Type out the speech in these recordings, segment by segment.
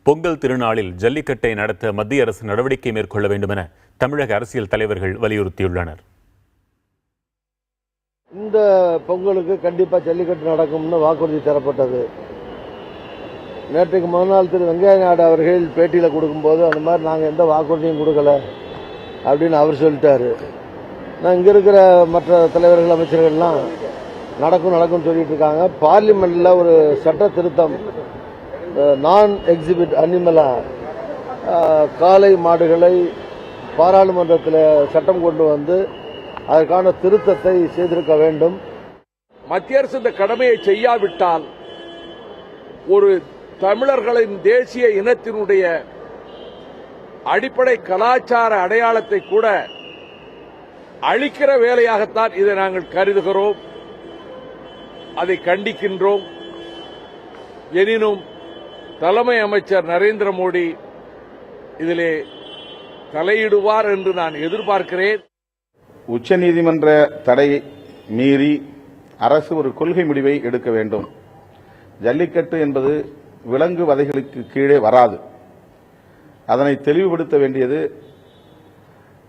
பொங்கல் திருநாளில் ஜல்லிக்கட்டை நடத்த மத்திய அரசு நடவடிக்கை மேற்கொள்ள வேண்டும் என தமிழக அரசியல் தலைவர்கள் வலியுறுத்தியுள்ளனர். இந்த பொங்கலுக்கு கண்டிப்பா ஜல்லிக்கட்டு நடக்கும்னு வாக்குறுதி தரப்பட்டது. நேற்றுக்கு மறுநாள் திரு வெங்கையா நாயுடு அவர்கள் பேட்டியில் கொடுக்கும்போது அந்த மாதிரி நாங்கள் எந்த வாக்குறுதியும் கொடுக்கல அப்படின்னு அவர் சொல்லிட்டாரு. நான் இங்க இருக்கிற மற்ற தலைவர்கள் அமைச்சர்கள்லாம் நடக்கும் சொல்லிட்டு இருக்காங்க. பார்லிமெண்ட்ல ஒரு சட்ட திருத்தம் நான் எக்ஸிபிட் அனிமலா காளை மாடுகளை பாராளுமன்றத்தில் சட்டம் கொண்டு வந்து அதற்கான திருத்தத்தை செய்திருக்க வேண்டும். மத்திய அரசு இந்த கடமையை செய்யாவிட்டால் ஒரு தமிழர்களின் தேசிய இனத்தினுடைய அடிப்படை கலாச்சார அடையாளத்தை கூட அழிக்கிற வேலையாகத்தான் இதை நாங்கள் கருதுகிறோம். அதை கண்டிக்கின்றோம். எனினும் தலைமை அமைச்சர் நரேந்திர மோடி இதிலே தலையிடுவார் என்று நான் எதிர்பார்க்கிறேன். உச்சநீதிமன்ற தடையை மீறி அரசு ஒரு கொள்கை முடிவை எடுக்க வேண்டும். ஜல்லிக்கட்டு என்பது விலங்கு வதைகளுக்கு கீழே வராது. அதனை தெளிவுபடுத்த வேண்டியது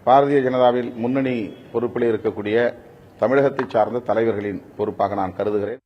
பாரதிய ஜனதாவில் முன்னணி பொறுப்பில் இருக்கக்கூடிய தமிழகத்தை சார்ந்த தலைவர்களின் பொறுப்பாக நான் கருதுகிறேன்.